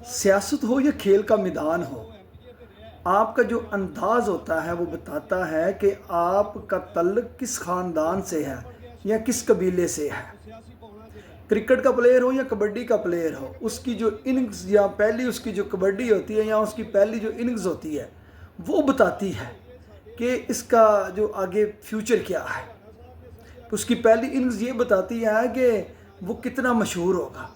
سیاست ہو یا کھیل کا میدان ہو، آپ کا جو انداز ہوتا ہے وہ بتاتا ہے کہ آپ کا تعلق کس خاندان سے ہے یا کس قبیلے سے ہے۔ کرکٹ کا پلیئر ہو یا کبڈی کا پلیئر ہو، اس کی جو اننگز یا پہلی اس کی جو کبڈی ہوتی ہے یا اس کی پہلی جو اننگز ہوتی ہے وہ بتاتی ہے کہ اس کا جو آگے فیوچر کیا ہے۔ اس کی پہلی اننگز یہ بتاتی ہے کہ وہ کتنا مشہور ہوگا۔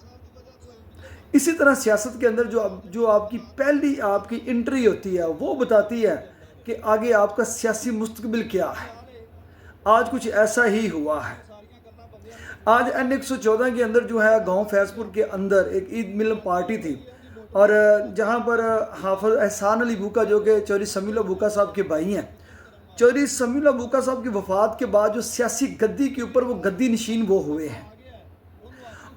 اسی طرح سیاست کے اندر جو آپ کی پہلی آپ کی انٹری ہوتی ہے وہ بتاتی ہے کہ آگے آپ کا سیاسی مستقبل کیا ہے۔ آج کچھ ایسا ہی ہوا ہے۔ آج N114 کے اندر جو ہے گاؤں فیض پور کے اندر ایک عید ملن پارٹی تھی، اور جہاں پر حافظ احسان علی بوکا جو کہ چودھری سمیع اللہ بوکا صاحب کے بھائی ہیں، چودھری سمیع اللہ بوکا صاحب کی وفات کے بعد جو سیاسی گدی کے اوپر وہ گدی نشین وہ ہوئے ہیں،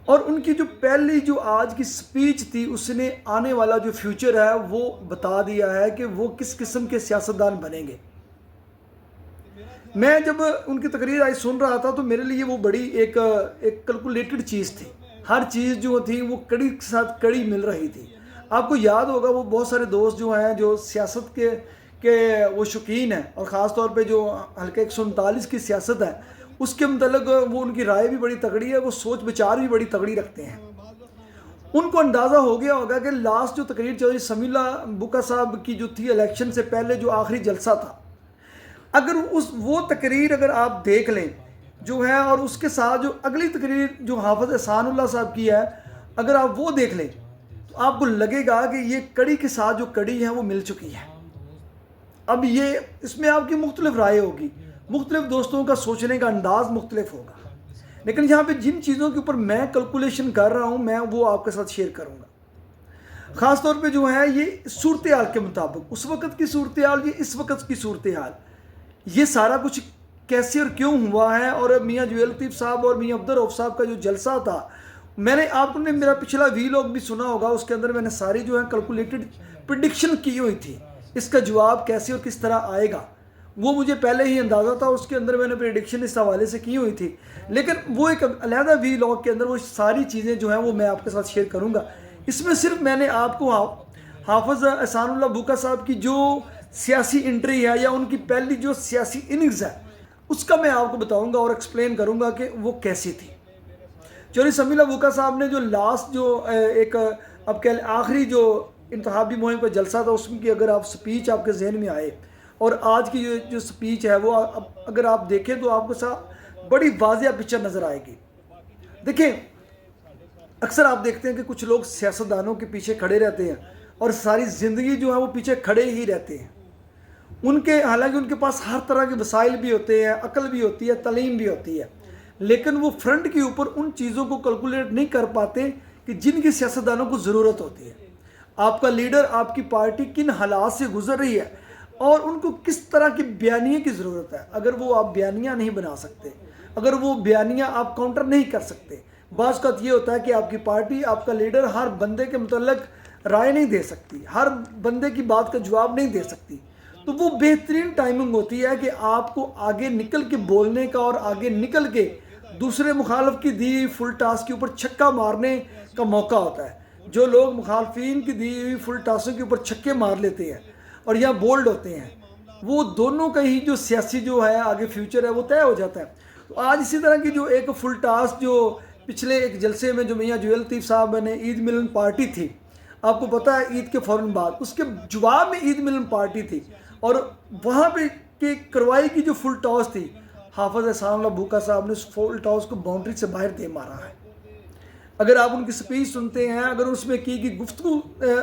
اور ان کی جو پہلی جو آج کی سپیچ تھی اس نے آنے والا جو فیوچر ہے وہ بتا دیا ہے کہ وہ کس قسم کے سیاستدان بنیں گے۔ میں جب ان کی تقریر آج سن رہا تھا تو میرے لیے وہ بڑی ایک کیلکولیٹڈ چیز تھی۔ ہر چیز جو تھی وہ کڑی کے ساتھ کڑی مل رہی تھی۔ آپ کو یاد ہوگا وہ بہت سارے دوست جو ہیں جو سیاست کے وہ شوقین ہیں، اور خاص طور پہ جو حلقہ 139 کی سیاست ہے اس کے متعلق وہ ان کی رائے بھی بڑی تگڑی ہے، وہ سوچ بچار بھی بڑی تگڑی رکھتے ہیں۔ ان کو اندازہ ہو گیا ہوگا کہ لاسٹ جو تقریر چودھری سمیع اللہ بوکا صاحب کی جو تھی الیکشن سے پہلے جو آخری جلسہ تھا، اگر وہ تقریر اگر آپ دیکھ لیں جو ہے، اور اس کے ساتھ جو اگلی تقریر جو حافظ احسان اللہ صاحب کی ہے اگر آپ وہ دیکھ لیں تو آپ کو لگے گا کہ یہ کڑی کے ساتھ جو کڑی ہے وہ مل چکی ہے۔ اب یہ اس میں آپ کی مختلف رائے ہوگی، مختلف دوستوں کا سوچنے کا انداز مختلف ہوگا، لیکن یہاں پہ جن چیزوں کے اوپر میں کیلکولیشن کر رہا ہوں میں وہ آپ کے ساتھ شیئر کروں گا۔ خاص طور پہ جو ہے یہ صورتحال کے مطابق، اس وقت کی صورتحال، یہ اس وقت کی صورتحال، یہ سارا کچھ کیسے اور کیوں ہوا ہے۔ اور میاں جویل لطیف صاحب اور میاں عبدالرؤف صاحب کا جو جلسہ تھا، آپ نے میرا پچھلا ویلاگ بھی سنا ہوگا، اس کے اندر میں نے ساری جو ہے کیلکولیٹڈ پریڈکشن کی ہوئی تھی، اس کا جواب کیسے اور کس طرح آئے گا وہ مجھے پہلے ہی اندازہ تھا، اس کے اندر میں نے پریڈکشن اس حوالے سے کی ہوئی تھی، لیکن وہ ایک علیحدہ ویلاگ کے اندر وہ ساری چیزیں جو ہیں وہ میں آپ کے ساتھ شیئر کروں گا۔ اس میں صرف میں نے آپ کو حافظ احسان اللہ بوکا صاحب کی جو سیاسی انٹری ہے یا ان کی پہلی جو سیاسی اننگز ہے اس کا میں آپ کو بتاؤں گا اور ایکسپلین کروں گا کہ وہ کیسی تھی۔ چودھری سمیع اللہ بوکا صاحب نے جو لاسٹ جو ایک اب کہہ لیں آخری جو انتخابی مہم کا جلسہ تھا، اس کی اگر آپ سپیچ آپ کے ذہن میں آئے اور آج کی جو سپیچ ہے وہ اگر آپ دیکھیں تو آپ کو ساتھ بڑی واضح پکچر نظر آئے گی۔ دیکھیں، اکثر آپ دیکھتے ہیں کہ کچھ لوگ سیاستدانوں کے پیچھے کھڑے رہتے ہیں اور ساری زندگی جو ہے وہ پیچھے کھڑے ہی رہتے ہیں۔ حالانکہ ان کے پاس ہر طرح کے وسائل بھی ہوتے ہیں، عقل بھی ہوتی ہے، تعلیم بھی ہوتی ہے، لیکن وہ فرنٹ کے اوپر ان چیزوں کو کیلکولیٹ نہیں کر پاتے کہ جن کی سیاستدانوں کو ضرورت ہوتی ہے۔ آپ کا لیڈر، آپ کی پارٹی کن حالات سے گزر رہی ہے اور ان کو کس طرح کی بیانیے کی ضرورت ہے۔ اگر وہ آپ بیانیہ نہیں بنا سکتے، اگر وہ بیانیہ آپ کاؤنٹر نہیں کر سکتے، بعض اوقات یہ ہوتا ہے کہ آپ کی پارٹی، آپ کا لیڈر ہر بندے کے متعلق رائے نہیں دے سکتی، ہر بندے کی بات کا جواب نہیں دے سکتی، تو وہ بہترین ٹائمنگ ہوتی ہے کہ آپ کو آگے نکل کے بولنے کا اور آگے نکل کے دوسرے مخالف کی دی فل ٹاس کے اوپر چھکا مارنے کا موقع ہوتا ہے۔ جو لوگ مخالفین کی دی ہوئی فل ٹاسوں کے اوپر چھکے مار لیتے ہیں اور یا بولڈ ہوتے ہیں، وہ دونوں کا ہی جو سیاسی جو ہے آگے فیوچر ہے وہ طے ہو جاتا ہے۔ تو آج اسی طرح کی جو ایک فل ٹاس جو پچھلے ایک جلسے میں جو میاں جویل لطیف صاحب نے عید ملن پارٹی تھی، آپ کو پتہ ہے عید کے فوراً بعد اس کے جواب میں عید ملن پارٹی تھی، اور وہاں پہ کہ کروائی کی جو فل ٹاس تھی، حافظ احسان اللہ بوکا صاحب نے اس فل ٹاس کو باؤنڈری سے باہر دے مارا ہے۔ اگر آپ ان کی سپیچ سنتے ہیں، اگر اس میں کی گفتگو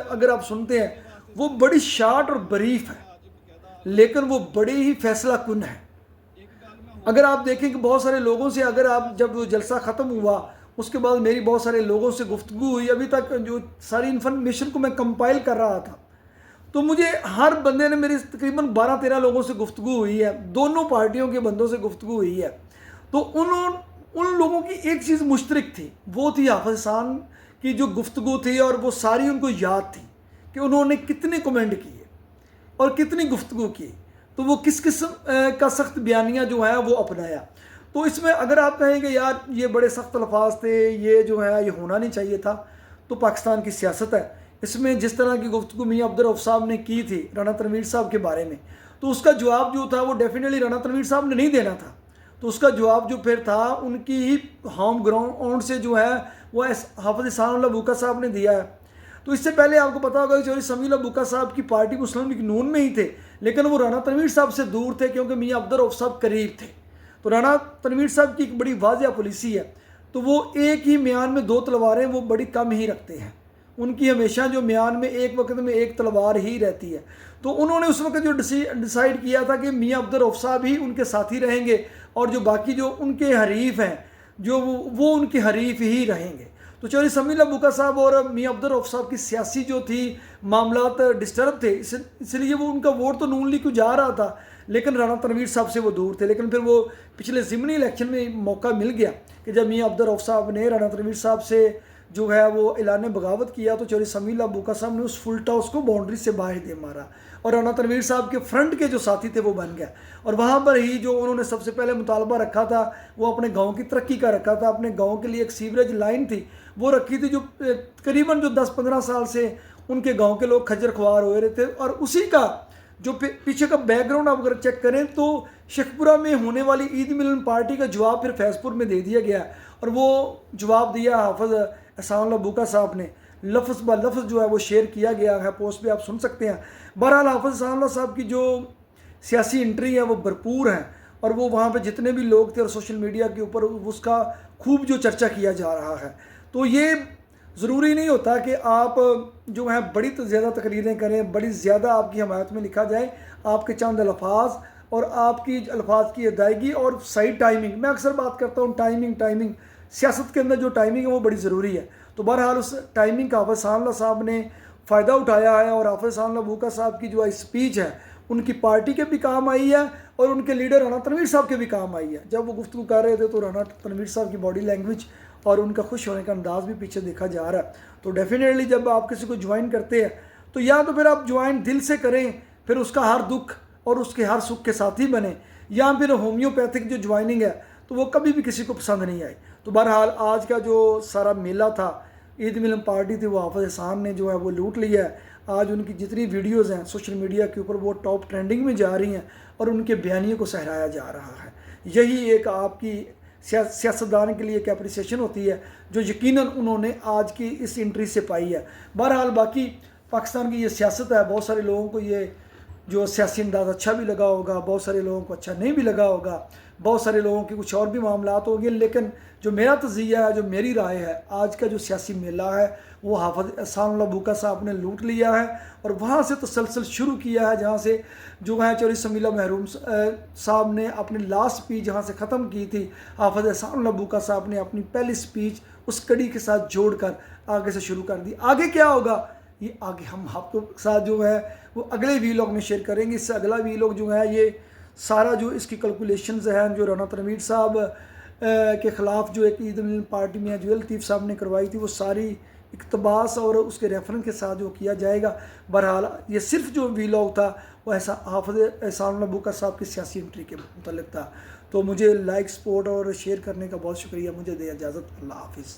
اگر آپ سنتے ہیں، وہ بڑی شارٹ اور بریف ہے لیکن وہ بڑی ہی فیصلہ کن ہے۔ اگر آپ دیکھیں کہ بہت سارے لوگوں سے اگر آپ جب وہ جلسہ ختم ہوا اس کے بعد میری بہت سارے لوگوں سے گفتگو ہوئی، ابھی تک جو ساری انفارمیشن کو میں کمپائل کر رہا تھا تو مجھے ہر بندے نے میری تقریباً 12-13 لوگوں سے گفتگو ہوئی ہے، دونوں پارٹیوں کے بندوں سے گفتگو ہوئی ہے، تو ان لوگوں کی ایک چیز مشترک تھی، وہ تھی حافظ احسان کی جو گفتگو تھی، اور وہ ساری ان کو یاد تھی کہ انہوں نے کتنے کمنٹ کیے اور کتنی گفتگو کی، تو وہ کس قسم کا سخت بیانیہ جو ہے وہ اپنایا۔ تو اس میں اگر آپ کہیں کہ یار یہ بڑے سخت الفاظ تھے، یہ جو ہے یہ ہونا نہیں چاہیے تھا، تو پاکستان کی سیاست ہے، اس میں جس طرح کی گفتگو میاں عبدالرؤف صاحب نے کی تھی رانا تنویر صاحب کے بارے میں، تو اس کا جواب جو تھا وہ ڈیفینیٹلی رانا تنویر صاحب نے نہیں دینا تھا، تو اس کا جواب جو پھر تھا ان کی ہی ہوم گراؤنڈ سے جو ہے وہ حافظ احسان اللہ بوکا صاحب نے دیا ہے۔ تو اس سے پہلے آپ کو پتا ہوگا کہ چودھری سمیع اللہ بوکا صاحب کی پارٹی مسلم لیگ نون میں ہی تھے، لیکن وہ رانا تنویر صاحب سے دور تھے کیونکہ میاں عبدالرؤف صاحب قریب تھے۔ تو رانا تنویر صاحب کی ایک بڑی واضح پالیسی ہے، تو وہ ایک ہی میان میں دو تلواریں وہ بڑی کم ہی رکھتے ہیں، ان کی ہمیشہ جو میان میں ایک وقت میں ایک تلوار ہی رہتی ہے۔ تو انہوں نے اس وقت جو ڈیسائیڈ کیا تھا کہ میاں عبدالرؤف صاحب ہی ان کے ساتھی رہیں گے اور جو باقی جو ان کے حریف ہیں جو وہ ان کے حریف ہی رہیں گے۔ تو چودھری سمیع اللہ بوکا صاحب اور میاں عبدالرؤف صاحب کی سیاسی جو تھی معاملات ڈسٹرب تھے، اس لیے وہ ان کا ووٹ تو نون لیگ کو جا رہا تھا، لیکن رانا تنویر صاحب سے وہ دور تھے۔ لیکن پھر وہ پچھلے ضمنی الیکشن میں موقع مل گیا کہ جب میاں عبدالرؤف صاحب نے رانا تنویر صاحب سے جو ہے وہ اعلان بغاوت کیا، تو چودھری سمیع اللہ بوکا صاحب نے اس فل ٹاس کو باؤنڈری سے باہر دے مارا اور رانا تنویر صاحب کے فرنٹ کے جو ساتھی تھے وہ بن گیا، اور وہاں پر ہی جو انہوں نے سب سے پہلے مطالبہ رکھا تھا وہ اپنے گاؤں کی ترقی کا رکھا تھا، اپنے گاؤں کے لیے ایک سیوریج لائن تھی وہ رکھی تھی، جو قریباً جو 10-15 سال سے ان کے گاؤں کے لوگ کھجر خوار ہوئے رہے تھے، اور اسی کا جو پیچھے کا بیک گراؤنڈ آپ اگر چیک کریں تو شیخپورہ میں ہونے والی عید ملن پارٹی کا جواب پھر فیض پور میں دے دیا گیا، اور وہ جواب دیا حافظ احسان اللہ بوکا صاحب نے، لفظ با لفظ جو ہے وہ شیئر کیا گیا ہے، پوسٹ پہ آپ سن سکتے ہیں۔ بہرحال حافظ احسان اللہ صاحب کی جو سیاسی انٹری ہے وہ بھرپور ہیں، اور وہ وہاں پہ جتنے بھی لوگ تھے اور سوشل میڈیا کے اوپر اس کا خوب جو چرچا کیا جا رہا ہے۔ تو یہ ضروری نہیں ہوتا کہ آپ جو ہیں بڑی زیادہ تقریریں کریں، بڑی زیادہ آپ کی حمایت میں لکھا جائے، آپ کے چند الفاظ اور آپ کی الفاظ کی ادائیگی اور صحیح ٹائمنگ، میں اکثر بات کرتا ہوں ٹائمنگ سیاست کے اندر جو ٹائمنگ ہے وہ بڑی ضروری ہے۔ تو بہرحال اس ٹائمنگ کا حافظ احسان اللہ صاحب نے فائدہ اٹھایا ہے، اور حافظ احسان اللہ بوکا صاحب کی جو اسپیچ ہے ان کی پارٹی کے بھی کام آئی ہے اور ان کے لیڈر رانا تنویر صاحب کے بھی کام آئی ہے۔ جب وہ گفتگو کر رہے تھے تو رانا تنویر صاحب کی باڈی لینگویج اور ان کا خوش ہونے کا انداز بھی پیچھے دیکھا جا رہا ہے۔ تو ڈیفینیٹلی جب آپ کسی کو جوائن کرتے ہیں تو یا تو پھر آپ جوائن دل سے کریں، پھر اس کا ہر دکھ اور اس کے ہر سکھ کے ساتھی بنیں، یا پھر ہومیوپیتھک جو جوائننگ ہے تو وہ کبھی بھی کسی کو پسند نہیں آئی۔ تو بہرحال آج کا جو سارا میلہ تھا، عید ملن پارٹی تھی، وہ حافظ احسان نے جو ہے وہ لوٹ لیا ہے۔ آج ان کی جتنی ویڈیوز ہیں سوشل میڈیا کے اوپر وہ ٹاپ ٹرینڈنگ میں جا رہی ہیں اور ان کے بیانیے کو سہرایا جا رہا ہے۔ یہی ایک آپ کی سیاستدان کے لیے ایک اپریسیشن ہوتی ہے جو یقیناً انہوں نے آج کی اس انٹری سے پائی ہے۔ بہرحال باقی پاکستان کی یہ سیاست ہے، بہت سارے لوگوں کو یہ جو سیاسی انداز اچھا بھی لگا ہوگا، بہت سارے لوگوں کو اچھا نہیں بھی لگا ہوگا، بہت سارے لوگوں کے کچھ اور بھی معاملات ہوں گے، لیکن جو میرا تجزیہ ہے، جو میری رائے ہے، آج کا جو سیاسی میلہ ہے وہ حافظ احسان اللہ بوکا صاحب نے لوٹ لیا ہے، اور وہاں سے تسلسل شروع کیا ہے جہاں سے جو ہے چودھری سمیع اللہ محروم صاحب نے اپنی لاسٹ سپیچ جہاں سے ختم کی تھی، حافظ احسان اللہ بوکا صاحب نے اپنی پہلی سپیچ اس کڑی کے ساتھ جوڑ کر آگے سے شروع کر دی۔ آگے کیا ہوگا یہ آگے ہم آپ کے ساتھ جو ہے وہ اگلے ویلاگ میں شیئر کریں گے۔ اس سے اگلا ویلاگ جو ہے یہ سارا جو اس کی کیلکولیشنز ہیں جو رانا تنویر صاحب کے خلاف جو ایک عید ملن پارٹی میں جو لطیف صاحب نے کروائی تھی وہ ساری اقتباس اور اس کے ریفرنس کے ساتھ جو کیا جائے گا۔ بہرحال یہ صرف جو ویلاگ تھا وہ ایسا حافظ احسان اللہ بوکا صاحب کی سیاسی انٹری کے متعلق تھا۔ تو مجھے لائک، سپورٹ اور شیئر کرنے کا بہت شکریہ، مجھے دے اجازت، اللہ حافظ۔